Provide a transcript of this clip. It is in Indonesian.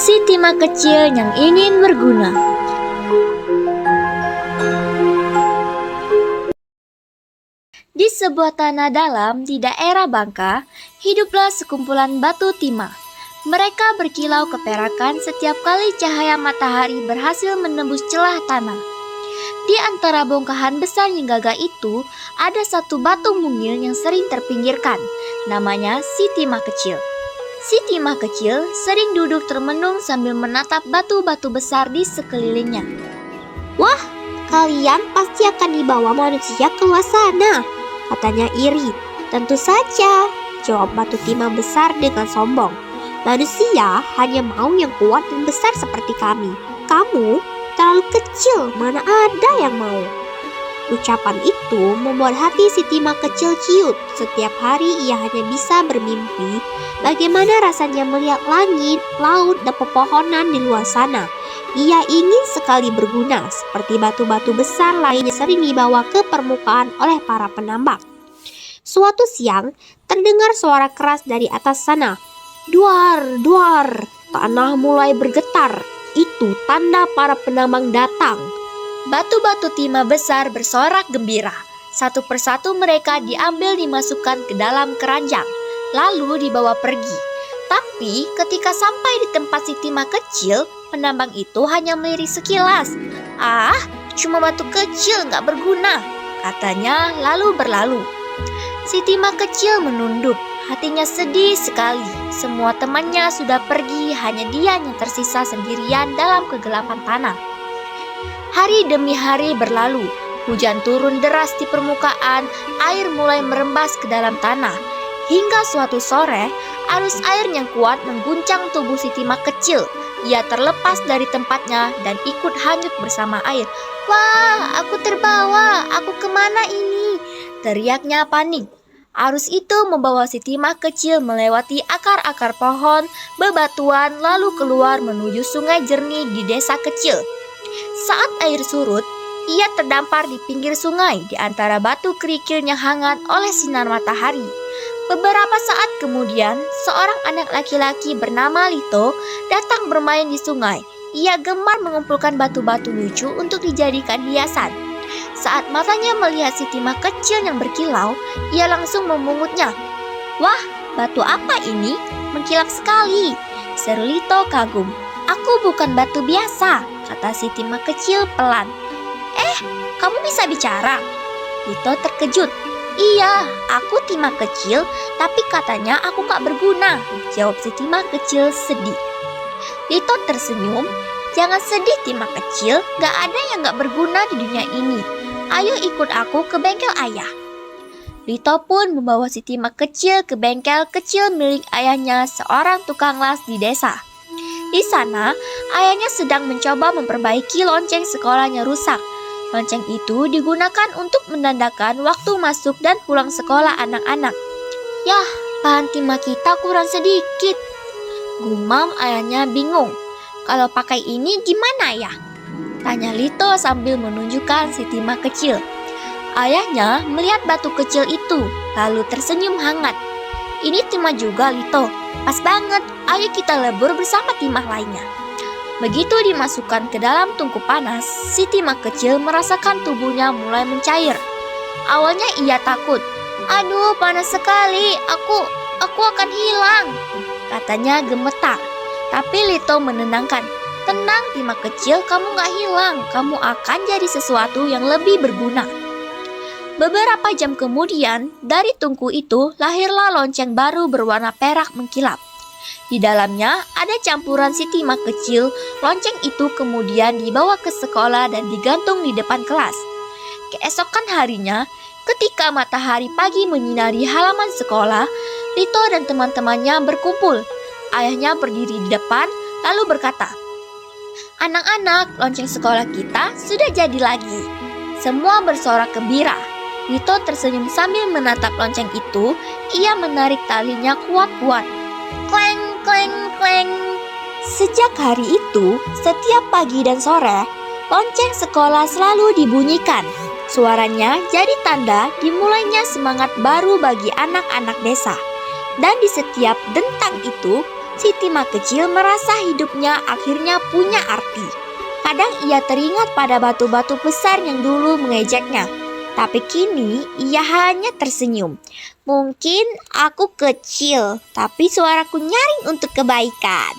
Si timah kecil yang ingin berguna. Di sebuah tanah dalam di daerah Bangka, hiduplah sekumpulan batu timah. Mereka berkilau keperakan setiap kali cahaya matahari berhasil menembus celah tanah. Di antara bongkahan besar yang gagah itu, ada satu batu mungil yang sering terpinggirkan. Namanya si timah kecil. Si timah kecil sering duduk termenung sambil menatap batu-batu besar di sekelilingnya. Wah, kalian pasti akan dibawa manusia ke luar sana, katanya iri. Tentu saja, jawab batu timah besar dengan sombong. Manusia hanya mau yang kuat dan besar seperti kami. Kamu terlalu kecil, mana ada yang mau. Ucapan itu membuat hati si timah kecil ciut. Setiap hari ia hanya bisa bermimpi bagaimana rasanya melihat langit, laut, dan pepohonan di luar sana. Ia ingin sekali berguna, seperti batu-batu besar lainnya sering dibawa ke permukaan oleh para penambang. Suatu siang, terdengar suara keras dari atas sana. Duar, duar, tanah mulai bergetar. Itu tanda para penambang datang. Batu-batu timah besar bersorak gembira. Satu persatu mereka diambil dimasukkan ke dalam keranjang, lalu dibawa pergi. Tapi ketika sampai di tempat si timah kecil, penambang itu hanya melirik sekilas. Ah, cuma batu kecil gak berguna, katanya lalu berlalu. Si timah kecil menunduk, hatinya sedih sekali. Semua temannya sudah pergi, hanya dia yang tersisa sendirian dalam kegelapan tanah. Hari demi hari berlalu, hujan turun deras di permukaan, air mulai merembas ke dalam tanah. Hingga suatu sore, arus air yang kuat mengguncang tubuh si timah kecil. Ia terlepas dari tempatnya dan ikut hanyut bersama air. Wah, aku terbawa, aku kemana ini? Teriaknya panik. Arus itu membawa si timah kecil melewati akar-akar pohon, bebatuan, lalu keluar menuju sungai jernih di desa kecil. Saat air surut, ia terdampar di pinggir sungai di antara batu kerikil yang hangat oleh sinar matahari. Beberapa saat kemudian, seorang anak laki-laki bernama Lito datang bermain di sungai. Ia gemar mengumpulkan batu-batu lucu untuk dijadikan hiasan. Saat matanya melihat si timah kecil yang berkilau, ia langsung memungutnya. Wah, batu apa ini? Mengkilap sekali, seru Lito kagum. Aku bukan batu biasa, kata si timah kecil pelan. Kamu bisa bicara? Lito terkejut. Iya, aku timah kecil, tapi katanya aku gak berguna, jawab si timah kecil sedih. Lito tersenyum. Jangan sedih timah kecil, gak ada yang gak berguna di dunia ini. Ayo ikut aku ke bengkel ayah. Lito pun membawa si timah kecil ke bengkel kecil milik ayahnya, seorang tukang las di desa. Di sana, ayahnya sedang mencoba memperbaiki lonceng sekolahnya rusak. Lonceng itu digunakan untuk menandakan waktu masuk dan pulang sekolah anak-anak. Yah, bahan timah kita kurang sedikit. Gumam ayahnya bingung. Kalau pakai ini gimana ya? Tanya Lito sambil menunjukkan si timah kecil. Ayahnya melihat batu kecil itu, lalu tersenyum hangat. Ini timah juga Lito. Pas banget, ayo kita lebur bersama timah lainnya. Begitu dimasukkan ke dalam tungku panas, si timah kecil merasakan tubuhnya mulai mencair. Awalnya ia takut. Aduh, panas sekali, aku akan hilang, katanya gemetar. Tapi Lito menenangkan. Tenang timah kecil, kamu gak hilang, kamu akan jadi sesuatu yang lebih berguna. Beberapa jam kemudian, dari tungku itu lahirlah lonceng baru berwarna perak mengkilap. Di dalamnya ada campuran si timah kecil. Lonceng itu kemudian dibawa ke sekolah dan digantung di depan kelas. Keesokan harinya, ketika matahari pagi menyinari halaman sekolah, Lito dan teman-temannya berkumpul. Ayahnya berdiri di depan lalu berkata, "Anak-anak, lonceng sekolah kita sudah jadi lagi." Semua bersorak gembira. Lito tersenyum sambil menatap lonceng itu. Ia menarik talinya kuat-kuat. Kleng, kleng, kleng. Sejak hari itu, setiap pagi dan sore, lonceng sekolah selalu dibunyikan. Suaranya jadi tanda dimulainya semangat baru bagi anak-anak desa. Dan di setiap dentang itu, si Tima kecil merasa hidupnya akhirnya punya arti. Kadang ia teringat pada batu-batu besar yang dulu mengejeknya. Tapi kini ia hanya tersenyum. Mungkin aku kecil, tapi suaraku nyaring untuk kebaikan.